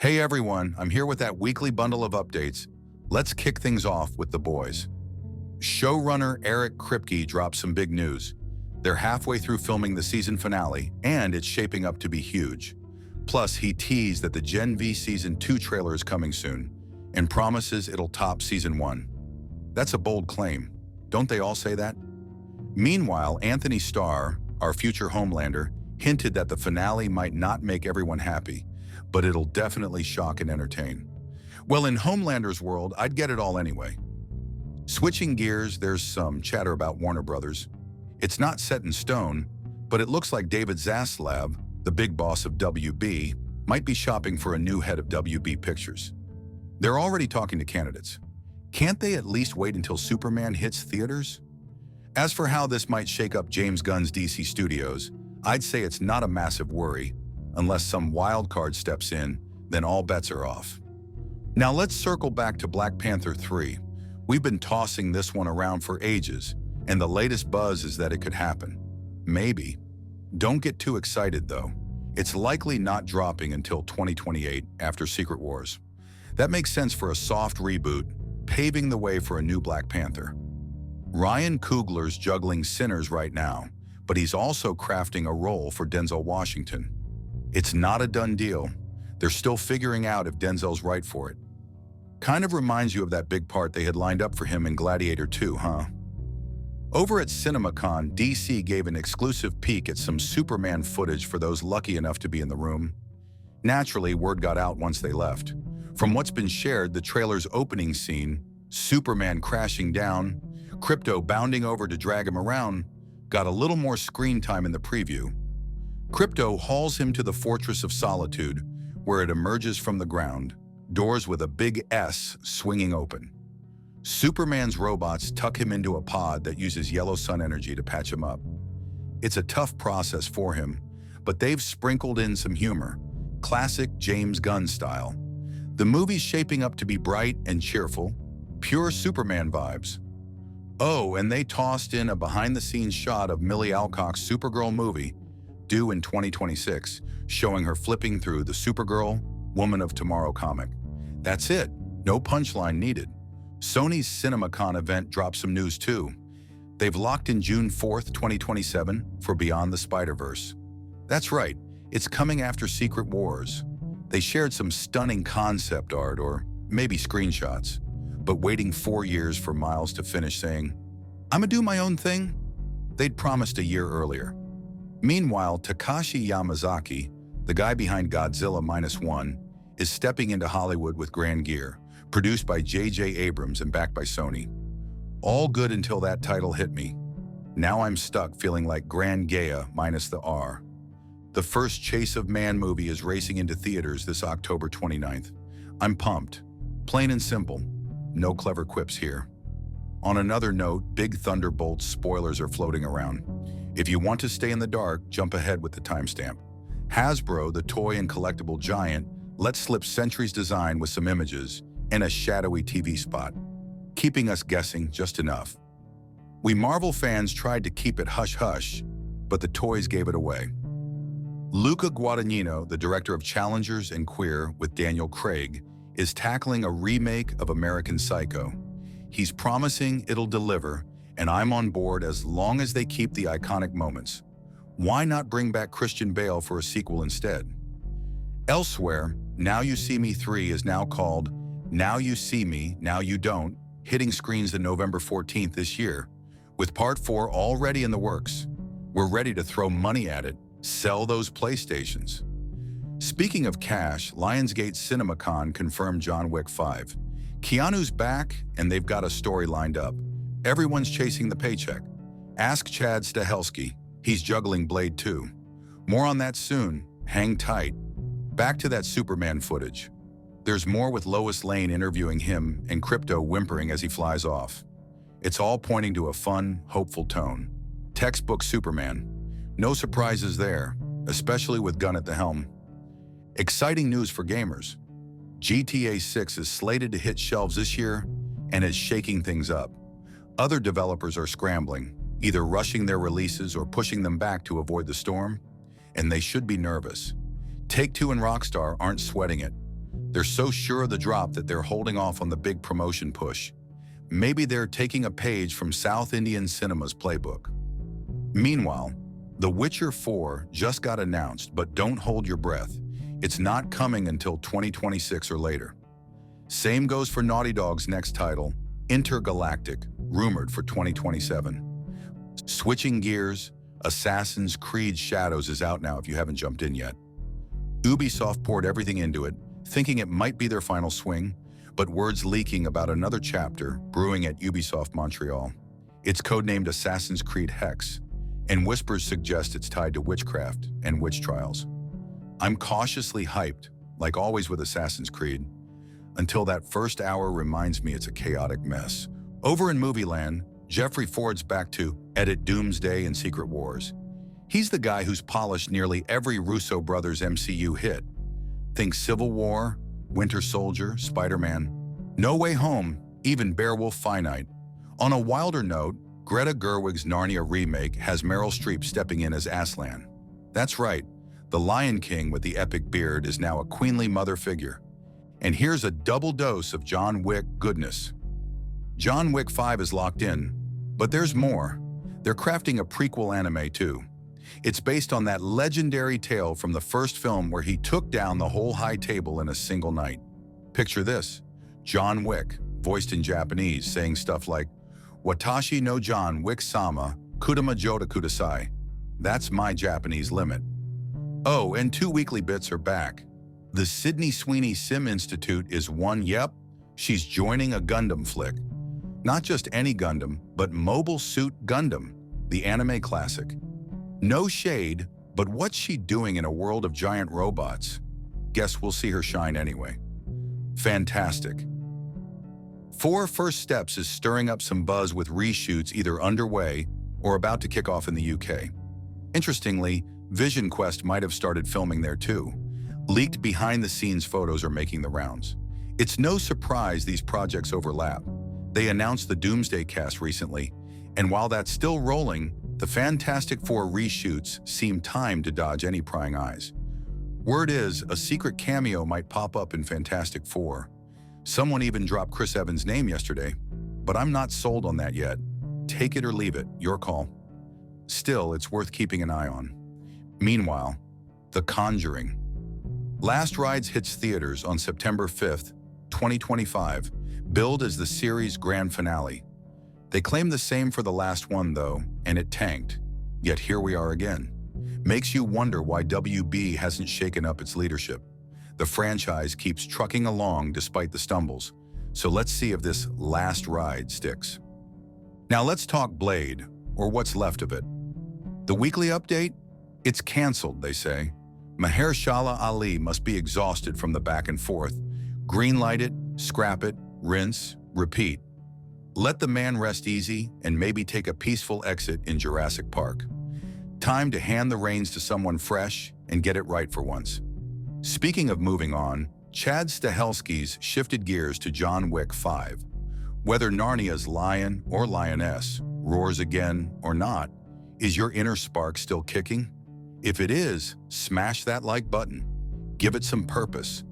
Hey everyone, I'm here with that weekly bundle of updates. Let's kick things off with the boys. Showrunner Eric Kripke dropped some big news. They're halfway through filming the season finale, and it's shaping up to be huge. Plus, he teased that the GenV Season 2 trailer is coming soon, and promises it'll top Season 1. That's a bold claim. Don't they all say that? Meanwhile, Anthony Starr, our future Homelander, hinted that the finale might not make everyone happy, but it'll definitely shock and entertain. Well, in Homelander's world, I'd get it all anyway. Switching gears, there's some chatter about Warner Brothers. It's not set in stone, but it looks like David Zaslav, the big boss of WB, might be shopping for a new head of WB Pictures. They're already talking to candidates. Can't they at least wait until Superman hits theaters? As for how this might shake up James Gunn's DC Studios, I'd say it's not a massive worry. Unless some wild card steps in, then all bets are off. Now let's circle back to Black Panther 3. We've been tossing this one around for ages, and the latest buzz is that it could happen. Maybe. Don't get too excited though. It's likely not dropping until 2028 after Secret Wars. That makes sense for a soft reboot, paving the way for a new Black Panther. Ryan Coogler's juggling Sinners right now, but he's also crafting a role for Denzel Washington. It's not a done deal. They're still figuring out if Denzel's right for it. Kind of reminds you of that big part they had lined up for him in Gladiator 2, huh? Over at CinemaCon, DC gave an exclusive peek at some Superman footage for those lucky enough to be in the room. Naturally, word got out once they left. From what's been shared, the trailer's opening scene, Superman crashing down, Krypto bounding over to drag him around, got a little more screen time in the preview. Krypto hauls him to the Fortress of Solitude, where it emerges from the ground, doors with a big S swinging open. Superman's robots tuck him into a pod that uses yellow sun energy to patch him up. It's a tough process for him, but they've sprinkled in some humor, classic James Gunn style. The movie's shaping up to be bright and cheerful, pure Superman vibes. Oh, and they tossed in a behind-the-scenes shot of Millie Alcock's Supergirl movie, due in 2026, showing her flipping through the Supergirl, Woman of Tomorrow comic. That's it, no punchline needed. Sony's CinemaCon event dropped some news too. They've locked in June 4th, 2027 for Beyond the Spider-Verse. That's right, it's coming after Secret Wars. They shared some stunning concept art, or maybe screenshots, but waiting 4 years for Miles to finish saying, "I'ma do my own thing?" They'd promised a year earlier. Meanwhile, Takashi Yamazaki, the guy behind Godzilla -1, is stepping into Hollywood with Grand Gear, produced by J.J. Abrams and backed by Sony. All good until that title hit me. Now I'm stuck feeling like Grand Gaia minus the R. The first Chase of Man movie is racing into theaters this October 29th. I'm pumped. Plain and simple. No clever quips here. On another note, big Thunderbolts spoilers are floating around. If you want to stay in the dark, jump ahead with the timestamp. Hasbro, the toy and collectible giant, let slip Sentry's design with some images and a shadowy TV spot, keeping us guessing just enough. We Marvel fans tried to keep it hush-hush, but the toys gave it away. Luca Guadagnino, the director of Challengers and Queer with Daniel Craig, is tackling a remake of American Psycho. He's promising it'll deliver, and I'm on board as long as they keep the iconic moments. Why not bring back Christian Bale for a sequel instead? Elsewhere, Now You See Me 3 is now called Now You See Me, Now You Don't, hitting screens on November 14th this year, with Part 4 already in the works. We're ready to throw money at it, sell those PlayStations. Speaking of cash, Lionsgate CinemaCon confirmed John Wick 5. Keanu's back, and they've got a story lined up. Everyone's chasing the paycheck. Ask Chad Stahelski. He's juggling Blade 2. More on that soon. Hang tight. Back to that Superman footage. There's more with Lois Lane interviewing him and Krypto whimpering as he flies off. It's all pointing to a fun, hopeful tone. Textbook Superman. No surprises there, especially with Gunn at the helm. Exciting news for gamers. GTA 6 is slated to hit shelves this year and is shaking things up. Other developers are scrambling, either rushing their releases or pushing them back to avoid the storm, and they should be nervous. Take-Two and Rockstar aren't sweating it. They're so sure of the drop that they're holding off on the big promotion push. Maybe they're taking a page from South Indian cinema's playbook. Meanwhile, The Witcher 4 just got announced, but don't hold your breath. It's not coming until 2026 or later. Same goes for Naughty Dog's next title, Intergalactic, rumored for 2027. Switching gears, Assassin's Creed Shadows is out now if you haven't jumped in yet. Ubisoft poured everything into it, thinking it might be their final swing, but word's leaking about another chapter brewing at Ubisoft Montreal. It's codenamed Assassin's Creed Hex, and whispers suggest it's tied to witchcraft and witch trials. I'm cautiously hyped, like always with Assassin's Creed, until that first hour reminds me it's a chaotic mess. Over in Movieland, Jeffrey Ford's back to edit Doomsday and Secret Wars. He's the guy who's polished nearly every Russo brothers MCU hit. Think Civil War, Winter Soldier, Spider-Man, No Way Home, even Beowulf Finite. On a wilder note, Greta Gerwig's Narnia remake has Meryl Streep stepping in as Aslan. That's right, the Lion King with the epic beard is now a queenly mother figure. And here's a double dose of John Wick goodness. John Wick 5 is locked in, but there's more. They're crafting a prequel anime too. It's based on that legendary tale from the first film where he took down the whole high table in a single night. Picture this, John Wick, voiced in Japanese, saying stuff like, "Watashi no John Wick-sama, Kudama Joda Kudasai." That's my Japanese limit. Oh, and 2 weekly bits are back. The Sydney Sweeney Sim Institute is one, yep, she's joining a Gundam flick. Not just any Gundam, but Mobile Suit Gundam, the anime classic. No shade, but what's she doing in a world of giant robots? Guess we'll see her shine anyway. Fantastic. 4 First Steps is stirring up some buzz with reshoots either underway or about to kick off in the UK. Interestingly, Vision Quest might have started filming there too. Leaked behind-the-scenes photos are making the rounds. It's no surprise these projects overlap. They announced the Doomsday cast recently, and while that's still rolling, the Fantastic Four reshoots seem timed to dodge any prying eyes. Word is, a secret cameo might pop up in Fantastic Four. Someone even dropped Chris Evans' name yesterday, but I'm not sold on that yet. Take it or leave it, your call. Still, it's worth keeping an eye on. Meanwhile, The Conjuring. Last Rides hits theaters on September 5th, 2025, billed as the series' grand finale. They claim the same for the last one, though, and it tanked. Yet here we are again. Makes you wonder why WB hasn't shaken up its leadership. The franchise keeps trucking along despite the stumbles, so let's see if this last ride sticks. Now let's talk Blade, or what's left of it. The weekly update? It's canceled, they say. Mahershala Ali must be exhausted from the back and forth. Greenlight it, scrap it, rinse, repeat. Let the man rest easy and maybe take a peaceful exit in Jurassic Park. Time to hand the reins to someone fresh and get it right for once. Speaking of moving on, Chad Stahelski's shifted gears to John Wick 5. Whether Narnia's lion or lioness roars again or not, is your inner spark still kicking? If it is, smash that like button. Give it some purpose.